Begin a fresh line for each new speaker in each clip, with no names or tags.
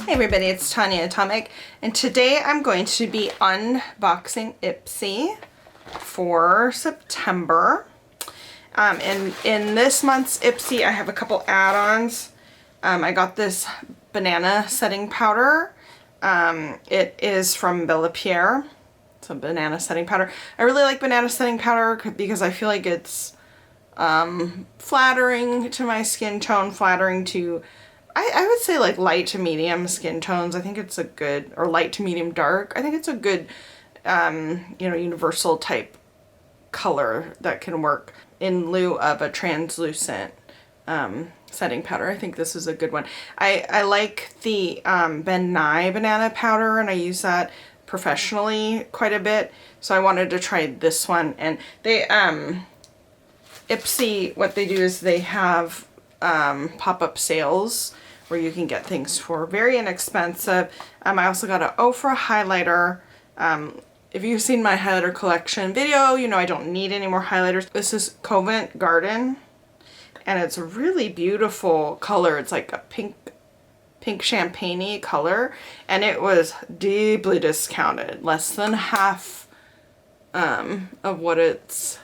Hey everybody, it's Tanya Atomic, and today I'm going to be unboxing Ipsy for September. And in this month's Ipsy, I have a couple add-ons. I got this banana setting powder. It is from Bella Pierre. It's a banana setting powder. I really like banana setting powder because I feel like it's flattering to my skin tone, flattering to I would say like light to medium skin tones. I think it's a good, or light to medium dark. I think it's a good, you know, universal type color that can work in lieu of a translucent setting powder. I think this is a good one. I like the Ben Nye banana powder, and I use that professionally quite a bit. So I wanted to try this one. And they, Ipsy, what they do is they have pop-up sales where you can get things for very inexpensive. I also got an Ofra highlighter. If you've seen my highlighter collection video, you know I don't need any more highlighters. This is Covent Garden, and it's a really beautiful color. It's like a pink champagne-y color, and it was deeply discounted, less than half of what it's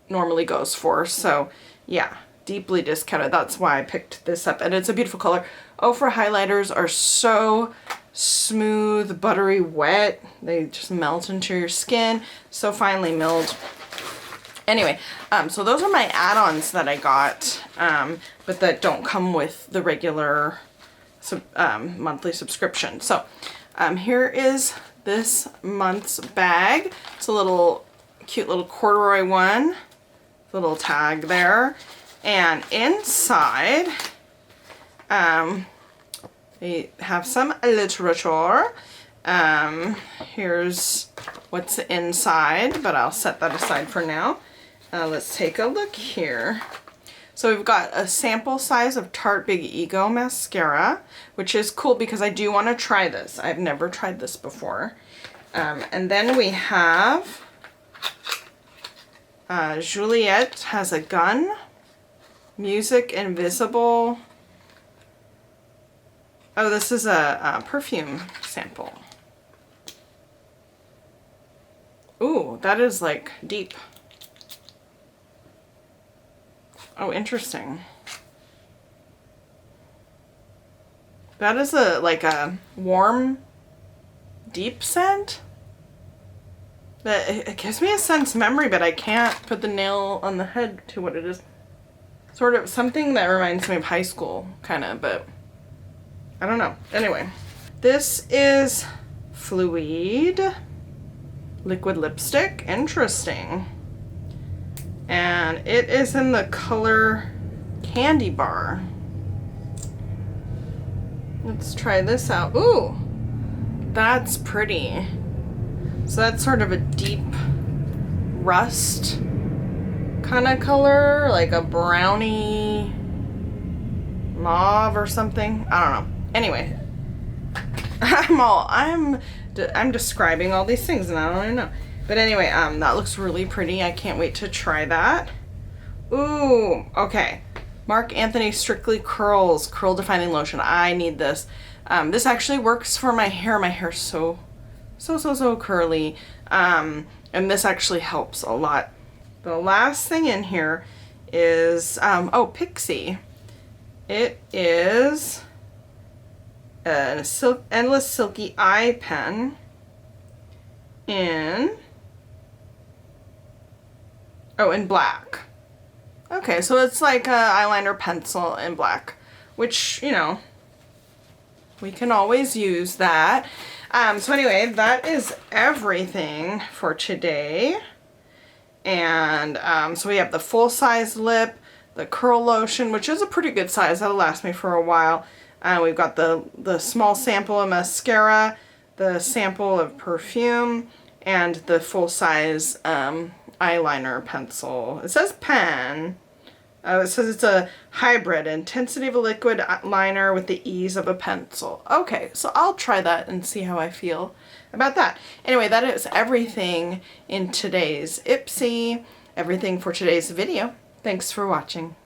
normally goes for. So yeah, deeply discounted. That's why I picked this up, and it's a beautiful color. Ofra highlighters are so smooth, buttery wet. They just melt into your skin, so finely milled. Anyway, so those are my add-ons that I got, but that don't come with the regular monthly subscription. So here is this month's bag. It's a little cute little corduroy one, little tag there, and inside we have some literature. Here's what's inside, but I'll set that aside for now. Let's take a look here. So we've got a sample size of Tarte Big Ego mascara, which is cool because I do want to try this. I've never tried this before. And then we have Juliette Has a Gun, Music Invisible. Oh, this is a perfume sample. Ooh, that is like deep. Oh, interesting. That is like a warm, deep scent. It gives me a sense memory, but I can't put the nail on the head to what it is. Sort of something that reminds me of high school, kind of, but I don't know. Anyway, this is Fluid liquid lipstick. Interesting. And it is in the color Candy Bar. Let's try this out. Ooh, that's pretty. So that's sort of a deep rust kind of color, like a brownie mauve or something. I don't know. Anyway, I'm describing all these things and I don't even know. But anyway, that looks really pretty. I can't wait to try that. Ooh, okay. Marc Anthony Strictly Curls Curl Defining Lotion. I need this. This actually works for my hair. My hair's so curly. And this actually helps a lot. The last thing in here is, oh, Pixie. It is a Endless Silky Eye Pen in black. Okay, so it's like a eyeliner pencil in black, which, you know, we can always use that. So anyway, that is everything for today. And so we have the full-size lip, the curl lotion, which is a pretty good size. That'll last me for a while. We've got the small sample of mascara, the sample of perfume, and the full-size eyeliner pencil. It says pen. It says it's a hybrid, intensity of a liquid liner with the ease of a pencil. Okay, so I'll try that and see how I feel about that. Anyway, that is everything in today's Ipsy, everything for today's video. Thanks for watching.